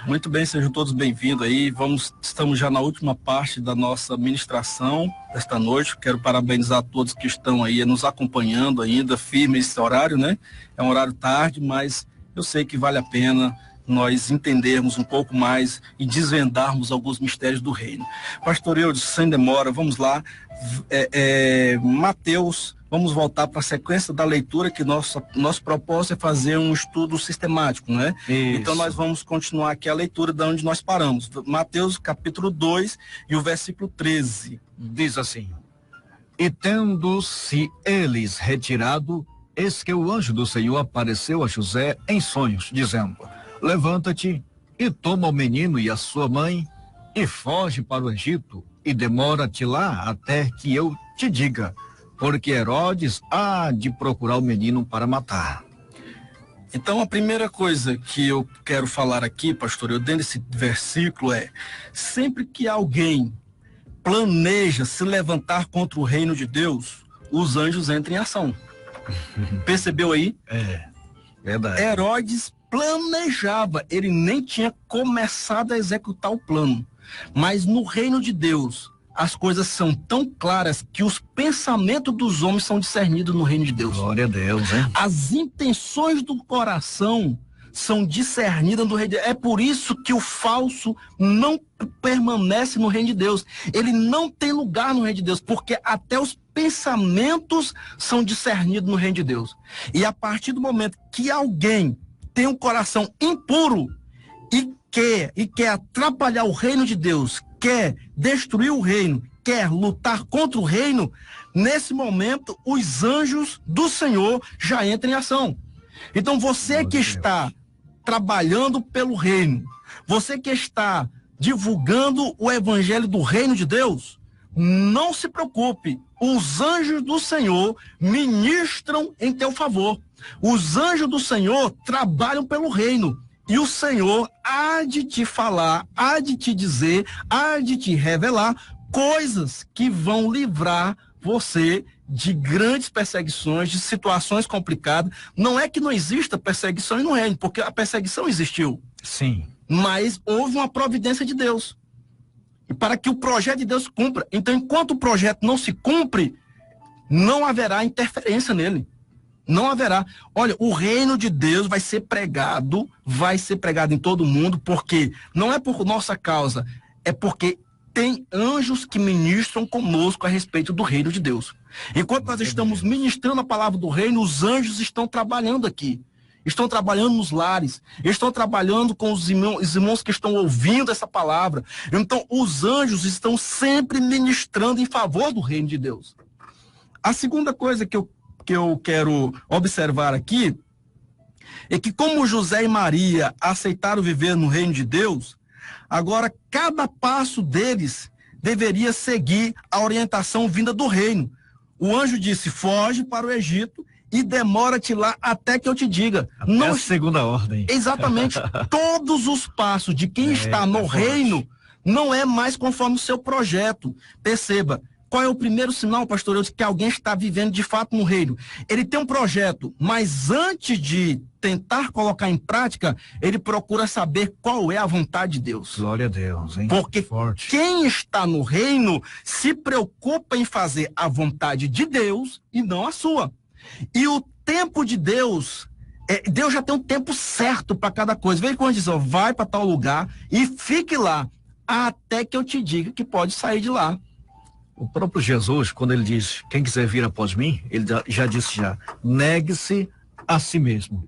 Muito bem, sejam todos bem-vindos aí. Estamos já na última parte da nossa ministração desta noite. Quero parabenizar a todos que estão aí nos acompanhando ainda, firme esse horário, né? É um horário tarde, mas eu sei que vale a pena nós entendermos um pouco mais e desvendarmos alguns mistérios do reino. Pastor Eudes, sem demora, vamos lá. Mateus, vamos voltar para a sequência da leitura, que nosso propósito é fazer um estudo sistemático, né? Isso. Então nós vamos continuar aqui a leitura de onde nós paramos. Mateus capítulo 2 e o versículo 13. Diz assim: e tendo-se eles retirado, eis que o anjo do Senhor apareceu a José em sonhos, dizendo: levanta-te e toma o menino e a sua mãe e foge para o Egito e demora-te lá até que eu te diga, porque Herodes há de procurar o menino para matar. Então a primeira coisa que eu quero falar aqui, pastor, eu dentro desse versículo sempre que alguém planeja se levantar contra o reino de Deus, os anjos entram em ação. Percebeu aí? Verdade. Herodes planejava, ele nem tinha começado a executar o plano. Mas no reino de Deus, as coisas são tão claras que os pensamentos dos homens são discernidos no reino de Deus. Glória a Deus, hein? As intenções do coração são discernidas no reino de Deus. É por isso que o falso não permanece no reino de Deus. Ele não tem lugar no reino de Deus, porque até os pensamentos são discernidos no reino de Deus. E a partir do momento que alguém tem um coração impuro e quer atrapalhar o reino de Deus, quer destruir o reino, quer lutar contra o reino, nesse momento os anjos do Senhor já entram em ação. Então você que está trabalhando pelo reino, você que está divulgando o evangelho do reino de Deus, não se preocupe, os anjos do Senhor ministram em teu favor. Os anjos do Senhor trabalham pelo reino. E o Senhor há de te falar, há de te dizer, há de te revelar coisas que vão livrar você de grandes perseguições, de situações complicadas. Não é que não exista perseguição no reino, porque a perseguição existiu. Sim. Mas houve uma providência de Deus. E para que o projeto de Deus se cumpra. Então, enquanto o projeto não se cumpre, não haverá interferência nele. Não haverá. Olha, o reino de Deus vai ser pregado em todo mundo, porque não é por nossa causa, é porque tem anjos que ministram conosco a respeito do reino de Deus. Enquanto nós estamos ministrando a palavra do reino, os anjos estão trabalhando aqui. Estão trabalhando nos lares, estão trabalhando com os irmãos que estão ouvindo essa palavra. Então, os anjos estão sempre ministrando em favor do reino de Deus. A segunda coisa que eu quero observar aqui é que, como José e Maria aceitaram viver no reino de Deus, agora cada passo deles deveria seguir a orientação vinda do reino. O anjo disse: foge para o Egito e demora-te lá até que eu te diga. Até não, a segunda ordem. Exatamente. Todos os passos de quem está no reino não é mais conforme o seu projeto. Perceba, qual é o primeiro sinal, pastor, de que alguém está vivendo de fato no reino? Ele tem um projeto, mas antes de tentar colocar em prática, ele procura saber qual é a vontade de Deus. Glória a Deus, hein? Porque quem está no reino se preocupa em fazer a vontade de Deus e não a sua. E o tempo de Deus, Deus já tem um tempo certo para cada coisa. Veja quando diz, ó, vai para tal lugar e fique lá até que eu te diga que pode sair de lá. O próprio Jesus, quando ele diz, quem quiser vir após mim, ele já disse negue-se a si mesmo.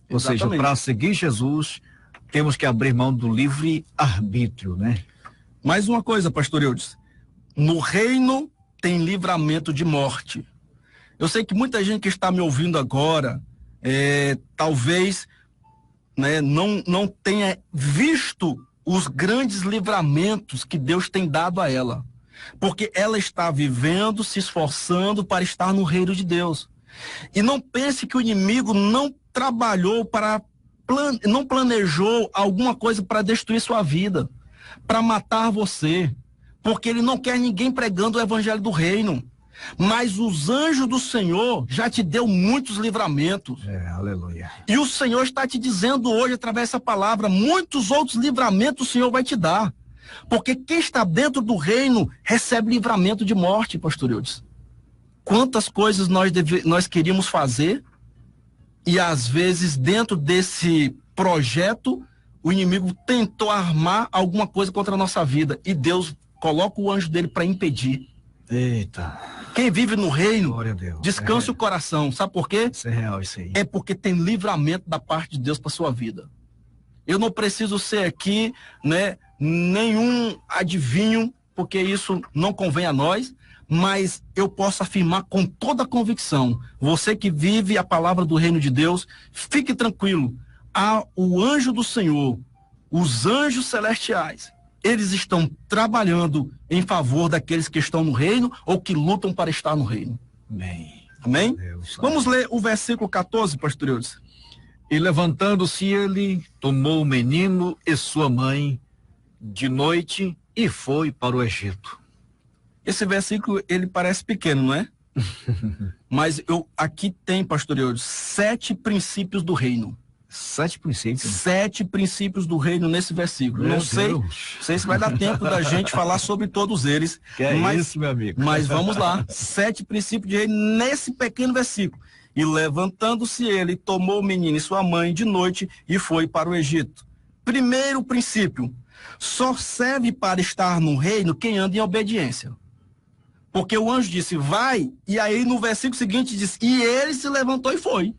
Ou seja, para seguir Jesus, temos que abrir mão do livre arbítrio, né? Mais uma coisa, pastor Eudes, no reino tem livramento de morte. Eu sei que muita gente que está me ouvindo agora, talvez, né, não tenha visto os grandes livramentos que Deus tem dado a ela. Porque ela está vivendo, se esforçando para estar no reino de Deus. E não pense que o inimigo não trabalhou não planejou alguma coisa para destruir sua vida, para matar você. Porque ele não quer ninguém pregando o evangelho do reino. Mas os anjos do Senhor já te deu muitos livramentos. Aleluia. E o Senhor está te dizendo hoje, através dessa palavra, muitos outros livramentos o Senhor vai te dar. Porque quem está dentro do reino recebe livramento de morte, pastor Eudes. Quantas coisas nós queríamos fazer e às vezes dentro desse projeto o inimigo tentou armar alguma coisa contra a nossa vida e Deus coloca o anjo dele para impedir. Eita. Quem vive no reino, glória a Deus, descanse o coração. Sabe por quê? Isso é real, isso aí. É porque tem livramento da parte de Deus para sua vida. Eu não preciso ser aqui, né, nenhum adivinho, porque isso não convém a nós, mas eu posso afirmar com toda a convicção, você que vive a palavra do reino de Deus, fique tranquilo, o anjo do Senhor, os anjos celestiais, eles estão trabalhando em favor daqueles que estão no reino ou que lutam para estar no reino. Amém. Amém? Deus, vamos ler o versículo 14, pastor Eudes. E levantando-se ele, tomou o menino e sua mãe de noite e foi para o Egito. Esse versículo, ele parece pequeno, não é? Mas aqui tem, pastor Eudes, 7 princípios do reino. 7 princípios? 7 princípios do reino nesse versículo. Meu não sei se vai dar tempo da gente falar sobre todos eles. Que é isso, meu amigo. Mas vamos lá. 7 princípios de reino nesse pequeno versículo. E levantando-se ele, tomou o menino e sua mãe de noite e foi para o Egito. Primeiro princípio, só serve para estar no reino quem anda em obediência. Porque o anjo disse, vai, e aí no versículo seguinte diz, e ele se levantou e foi.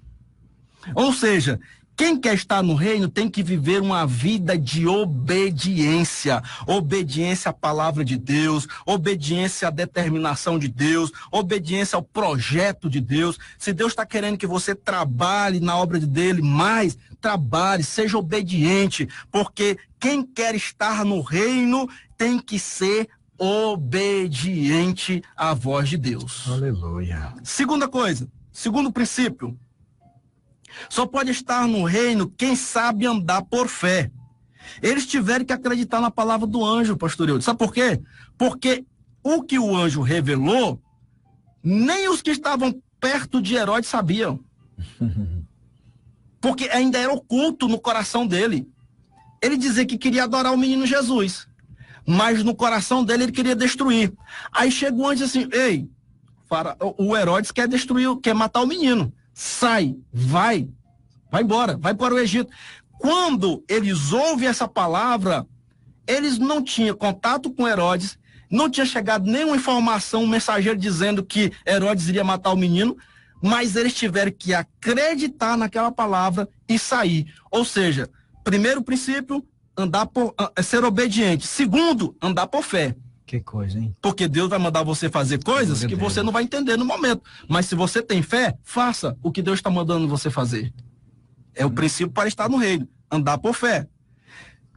Ou seja, quem quer estar no reino tem que viver uma vida de obediência. Obediência à palavra de Deus, obediência à determinação de Deus, obediência ao projeto de Deus. Se Deus está querendo que você trabalhe na obra dele, mais trabalhe, seja obediente, porque quem quer estar no reino tem que ser obediente à voz de Deus. Aleluia. Segunda coisa, segundo princípio, só pode estar no reino quem sabe andar por fé. Eles tiveram que acreditar na palavra do anjo, pastor Eudes. Sabe por quê? Porque o que o anjo revelou, nem os que estavam perto de Herodes sabiam. Porque ainda era oculto no coração dele. Ele dizia que queria adorar o menino Jesus, mas no coração dele ele queria destruir. Aí chega o anjo assim, ei, o Herodes quer destruir, quer matar o menino. Sai, vai embora, vai para o Egito. Quando eles ouvem essa palavra, eles não tinham contato com Herodes, não tinha chegado nenhuma informação, um mensageiro dizendo que Herodes iria matar o menino, mas eles tiveram que acreditar naquela palavra e sair. Ou seja, primeiro princípio, ser obediente. Segundo, andar por fé. Que coisa, hein? Porque Deus vai mandar você fazer coisas que você não vai entender no momento. Mas se você tem fé, faça o que Deus está mandando você fazer. É o princípio para estar no reino. Andar por fé.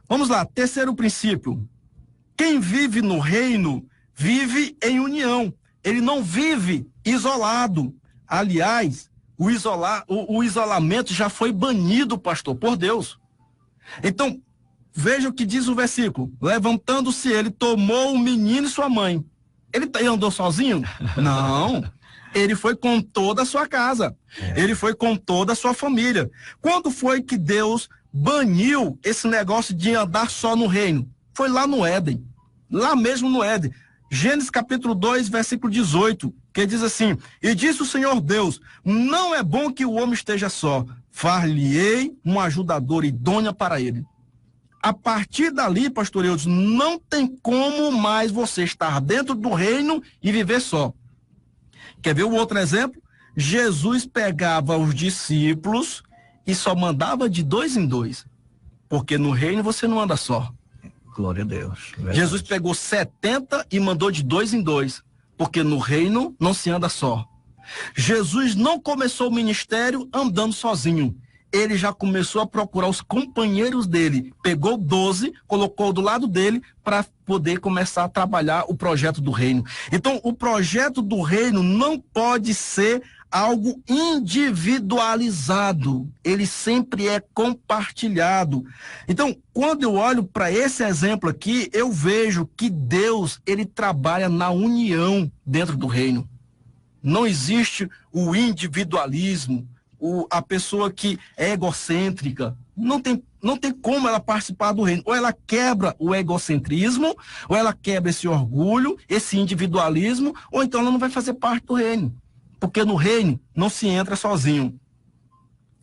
Vamos lá, terceiro princípio. Quem vive no reino, vive em união. Ele não vive isolado. Aliás, o isolamento já foi banido, pastor, por Deus. Então, veja o que diz o versículo. Levantando-se ele, tomou o menino e sua mãe. Ele andou sozinho? Não. Ele foi com toda a sua casa. Ele foi com toda a sua família. Quando foi que Deus baniu esse negócio de andar só no reino? Foi lá no Éden. Lá mesmo no Éden. Gênesis capítulo 2, versículo 18, que diz assim, e disse o Senhor Deus, não é bom que o homem esteja só, far-lhe-ei uma ajudadora idônea para ele. A partir dali, pastor Eudes, não tem como mais você estar dentro do reino e viver só. Quer ver o outro exemplo? Jesus pegava os discípulos e só mandava de 2 em 2, porque no reino você não anda só. Glória a Deus. Verdade. Jesus pegou 70 e mandou de 2 em 2, porque no reino não se anda só. Jesus não começou o ministério andando sozinho. Ele já começou a procurar os companheiros dele. Pegou 12, colocou do lado dele para poder começar a trabalhar o projeto do reino. Então, o projeto do reino não pode ser algo individualizado. Ele sempre é compartilhado. Então, quando eu olho para esse exemplo aqui, eu vejo que Deus, ele trabalha na união dentro do reino. Não existe o individualismo, a pessoa que é egocêntrica. Não tem como ela participar do reino. Ou ela quebra o egocentrismo, ou ela quebra esse orgulho, esse individualismo, ou então ela não vai fazer parte do reino. Porque no reino não se entra sozinho.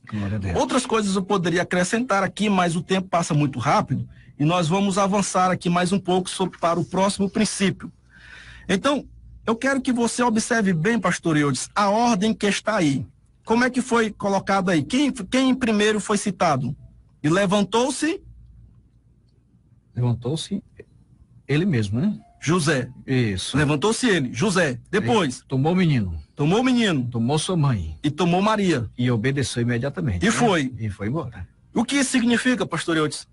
Glória a Deus. Outras coisas eu poderia acrescentar aqui, mas o tempo passa muito rápido e nós vamos avançar aqui mais um pouco para o próximo princípio. Então, eu quero que você observe bem, pastor Eudes, a ordem que está aí. Como é que foi colocado aí? Quem primeiro foi citado? E levantou-se? Levantou-se ele mesmo, né? José. Isso. Levantou-se ele, José. Depois? Tomou o menino. Tomou o menino. Tomou sua mãe. E tomou Maria. E obedeceu imediatamente. E né? foi. E foi embora. O que isso significa, pastor Eudes?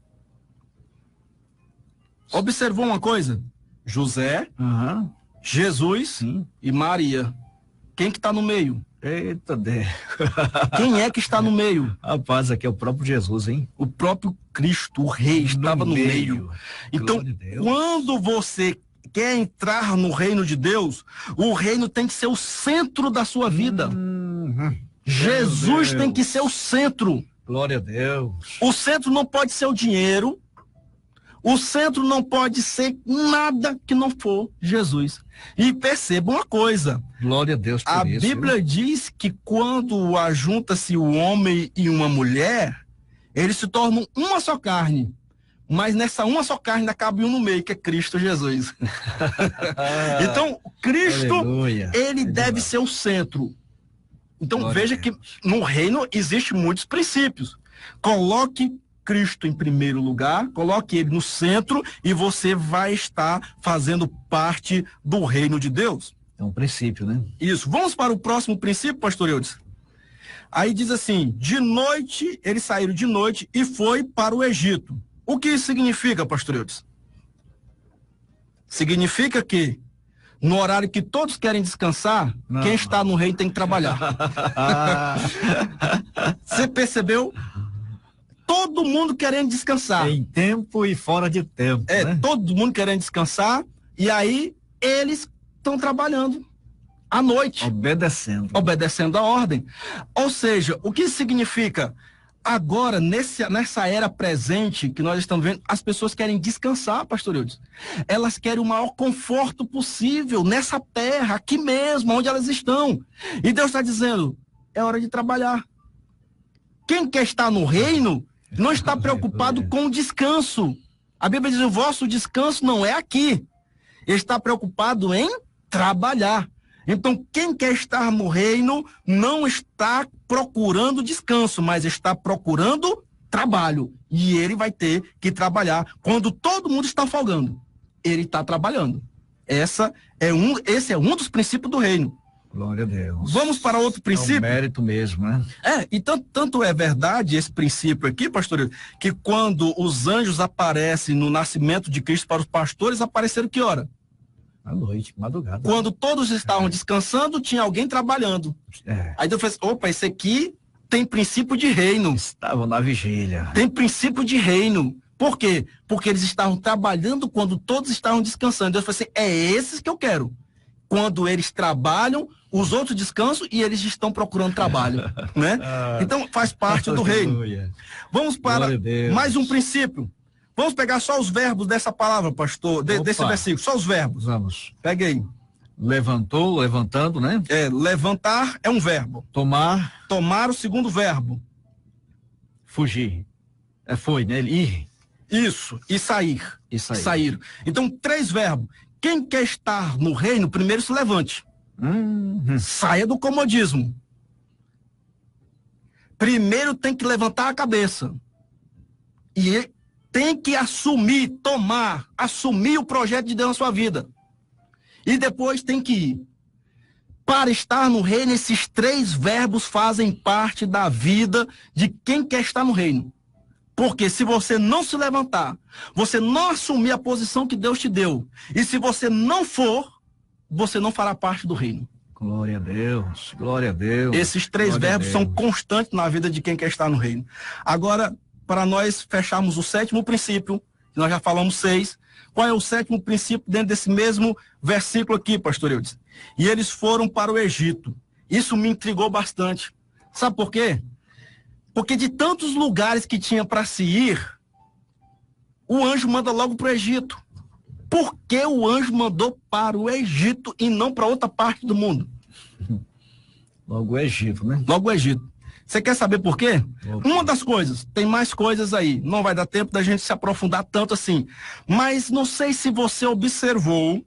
Observou uma coisa? José, Jesus Sim. e Maria. Quem que está no meio? Eita Deus. Quem é que está no meio? Rapaz, aqui é o próprio Jesus, hein? O próprio Cristo, o rei, estava no meio. Então, quando você quer entrar no reino de Deus, o reino tem que ser o centro da sua vida. Jesus tem que ser o centro. Glória a Deus. O centro não pode ser o dinheiro. O centro não pode ser nada que não for Jesus. E perceba uma coisa. Glória a Deus por A isso. Bíblia diz que quando ajunta-se o homem e uma mulher, eles se tornam uma só carne. Mas nessa uma só carne ainda cabe um no meio, que é Cristo Jesus. Então, Cristo, Aleluia. ele deve ser o centro. Então, Glória veja a que Deus. no reino existem muitos princípios. Coloque Cristo em primeiro lugar, coloque ele no centro e você vai estar fazendo parte do reino de Deus. É um princípio, né? Isso. Vamos para o próximo princípio, pastor Eudes? Aí diz assim, de noite, eles saíram de noite e foi para o Egito. O que isso significa, pastor Eudes? Significa que no horário que todos querem descansar, Não. quem está no reino tem que trabalhar. Você percebeu? Todo mundo querendo descansar. Em tempo e fora de tempo, né? Todo mundo querendo descansar, e aí eles estão trabalhando à noite, obedecendo a ordem. Ou seja, o que isso significa? Agora, nessa era presente que nós estamos vendo, as pessoas querem descansar, pastor Eudes. Elas querem o maior conforto possível nessa terra, aqui mesmo, onde elas estão. E Deus está dizendo, é hora de trabalhar. Quem quer estar no reino não está preocupado com o descanso. A Bíblia diz, o vosso descanso não é aqui. Ele está preocupado em trabalhar. Então, quem quer estar no reino não está procurando descanso, mas está procurando trabalho. E ele vai ter que trabalhar. Quando todo mundo está folgando, ele está trabalhando. Esse é um dos princípios do reino. Glória a Deus. Vamos para outro princípio? É um mérito mesmo, né? E tanto é verdade esse princípio aqui, pastor, que quando os anjos aparecem no nascimento de Cristo para os pastores, apareceram que hora? À noite, madrugada. Quando todos estavam descansando, tinha alguém trabalhando. Aí Deus falou assim, opa, esse aqui tem princípio de reino. Estavam na vigília. Tem princípio de reino. Por quê? Porque eles estavam trabalhando quando todos estavam descansando. Deus falou assim, é esses que eu quero. Quando eles trabalham, os outros descansam e eles estão procurando trabalho, né? Então faz parte do reino. Vamos para mais um princípio. Vamos pegar só os verbos dessa palavra, pastor, desse versículo, só os verbos. Vamos. Pegue aí. Levantou, levantando, né? Levantar é um verbo. Tomar. Tomar o segundo verbo. Fugir. Foi, né? Ir. Isso. E sair. Sair. Então, 3 verbos. Quem quer estar no reino, primeiro se levante. Saia do comodismo. Primeiro tem que levantar a cabeça. E tem que assumir o projeto de Deus na sua vida. E depois tem que ir. Para estar no reino, esses 3 verbos fazem parte da vida de quem quer estar no reino. Porque se você não se levantar, você não assumir a posição que Deus te deu, e se você não for, você não fará parte do reino. Glória a Deus, glória a Deus. Esses 3 verbos são constantes na vida de quem quer estar no reino. Agora, para nós fecharmos o 7º princípio, nós já falamos 6, qual é o 7º princípio dentro desse mesmo versículo aqui, pastor Eudes? E eles foram para o Egito. Isso me intrigou bastante. Sabe por quê? Porque de tantos lugares que tinha para se ir, o anjo manda logo para o Egito. Por que o anjo mandou para o Egito e não para outra parte do mundo? Logo o Egito, né? Logo o Egito. Você quer saber por quê? Uma das coisas, tem mais coisas aí, não vai dar tempo da gente se aprofundar tanto assim, mas não sei se você observou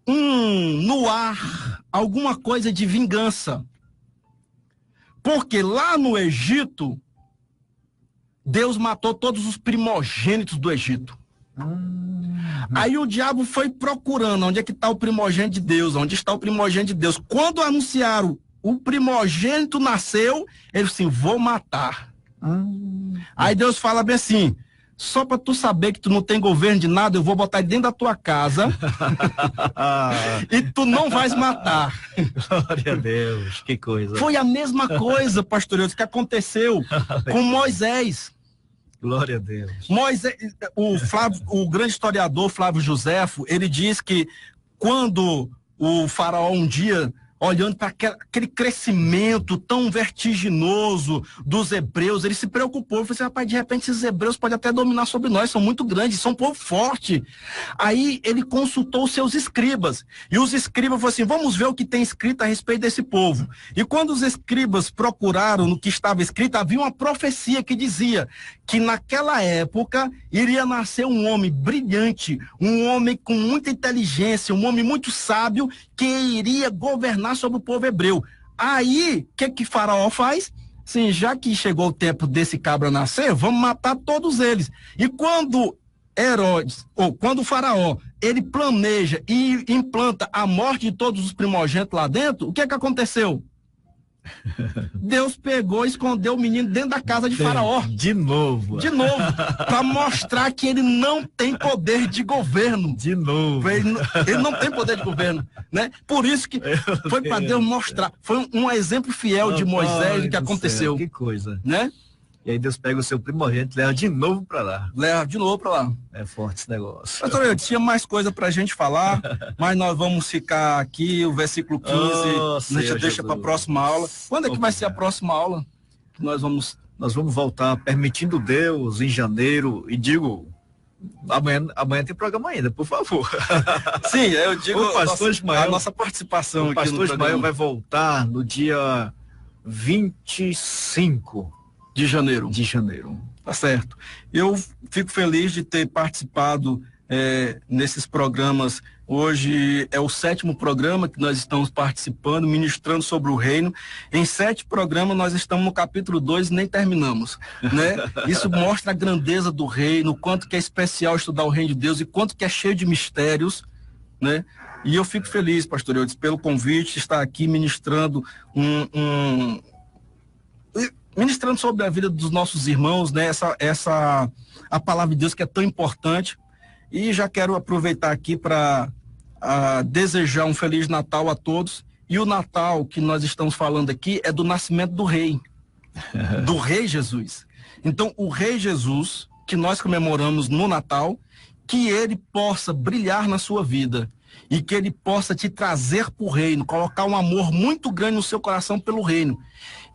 no ar alguma coisa de vingança, porque lá no Egito, Deus matou todos os primogênitos do Egito. Aí o diabo foi procurando onde é que está o primogênito de Deus, onde está o primogênito de Deus. Quando anunciaram o primogênito nasceu, ele disse assim, vou matar. Aí Deus fala bem assim, só para tu saber que tu não tem governo de nada, eu vou botar dentro da tua casa e tu não vais matar. Glória a Deus, que coisa. Foi a mesma coisa, pastor Eudes, que aconteceu com Moisés. Glória a Deus. Moisés, o grande historiador Flávio Joséfo, ele diz que quando o faraó um dia olhando para aquele crescimento tão vertiginoso dos hebreus, ele se preocupou, falou assim, rapaz, de repente esses hebreus podem até dominar sobre nós, são muito grandes, são um povo forte. Aí ele consultou os seus escribas, e os escribas falaram assim, vamos ver o que tem escrito a respeito desse povo. E quando os escribas procuraram no que estava escrito, havia uma profecia que dizia que naquela época iria nascer um homem brilhante, um homem com muita inteligência, um homem muito sábio, que iria governar sobre o povo hebreu. Aí, o que Faraó faz? Sim, já que chegou o tempo desse cabra nascer, vamos matar todos eles. E quando Herodes, ou quando o Faraó, ele planeja e implanta a morte de todos os primogênitos lá dentro, o que aconteceu? Deus pegou e escondeu o menino dentro da casa de Faraó. De novo. Para mostrar que ele não tem poder de governo. De novo. Ele não tem poder de governo, né? Por isso que foi para Deus mostrar. Foi um exemplo fiel de Moisés do que aconteceu. Que coisa. Né? E aí Deus pega o seu primogênito e leva de novo para lá. É forte esse negócio. Pastor, eu tinha mais coisa pra gente falar, mas nós vamos ficar aqui, o versículo 15, deixa para a próxima aula. Quando é que vai ser a próxima aula? Nós vamos voltar, permitindo Deus, em janeiro, e digo, amanhã tem programa ainda, por favor. Sim, eu digo o pastor Ismael, a nossa participação aqui no programa. O pastor Ismael vai voltar no dia 25 de janeiro. Tá certo. Eu fico feliz de ter participado nesses programas. Hoje é o 7º programa que nós estamos participando, ministrando sobre o reino. Em 7 programas nós estamos no capítulo 2 e nem terminamos, né? Isso mostra a grandeza do reino, o quanto que é especial estudar o reino de Deus e quanto que é cheio de mistérios, né? E eu fico feliz, pastor Eudes, pelo convite, de estar aqui ministrando ministrando sobre a vida dos nossos irmãos, né? A palavra de Deus que é tão importante. E já quero aproveitar aqui para desejar um Feliz Natal a todos. E o Natal que nós estamos falando aqui é do nascimento do Rei, do Rei Jesus. Então, o Rei Jesus, que nós comemoramos no Natal, que ele possa brilhar na sua vida e que ele possa te trazer para o reino, colocar um amor muito grande no seu coração pelo reino.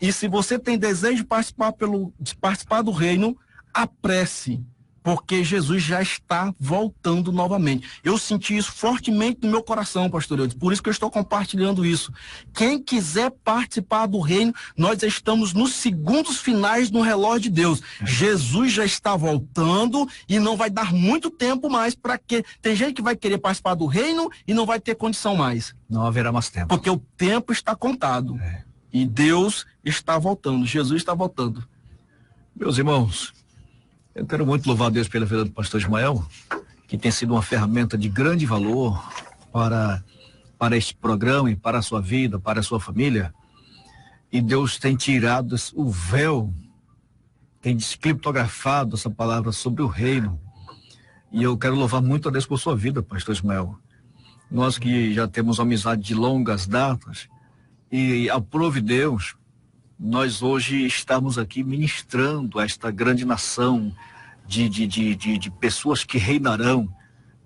E se você tem desejo de participar do reino, apresse, porque Jesus já está voltando novamente. Eu senti isso fortemente no meu coração, pastor Eudes, por isso que eu estou compartilhando isso. Quem quiser participar do reino, nós estamos nos segundos finais no relógio de Deus. Jesus já está voltando e não vai dar muito tempo mais para que... Tem gente que vai querer participar do reino e não vai ter condição mais. Não haverá mais tempo. Porque o tempo está contado. E Deus está voltando, Jesus está voltando. Meus irmãos, eu quero muito louvar a Deus pela vida do pastor Ismael, que tem sido uma ferramenta de grande valor para este programa e para a sua vida, para a sua família. E Deus tem tirado o véu, tem descriptografado essa palavra sobre o reino. E eu quero louvar muito a Deus por sua vida, pastor Ismael. Nós que já temos amizade de longas datas, e aprove Deus, nós hoje estamos aqui ministrando a esta grande nação de pessoas que reinarão,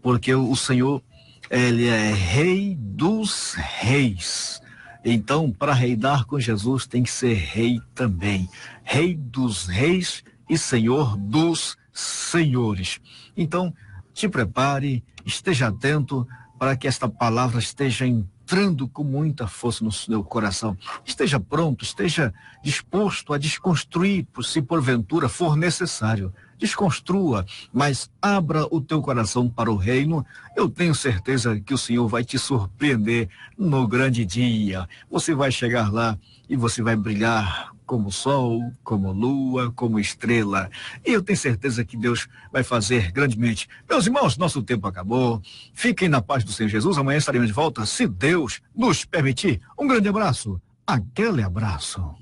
porque o Senhor, ele é Rei dos Reis. Então, para reinar com Jesus, tem que ser rei também. Rei dos reis e Senhor dos senhores. Então, te prepare, esteja atento para que esta palavra esteja entrando com muita força no seu coração. Esteja pronto, esteja disposto a desconstruir, se porventura for necessário. Desconstrua, mas abra o teu coração para o reino. Eu tenho certeza que o Senhor vai te surpreender no grande dia. Você vai chegar lá e você vai brilhar como sol, como lua, como estrela. E eu tenho certeza que Deus vai fazer grandemente. Meus irmãos, nosso tempo acabou. Fiquem na paz do Senhor Jesus. Amanhã estaremos de volta, se Deus nos permitir. Um grande abraço. Aquele abraço.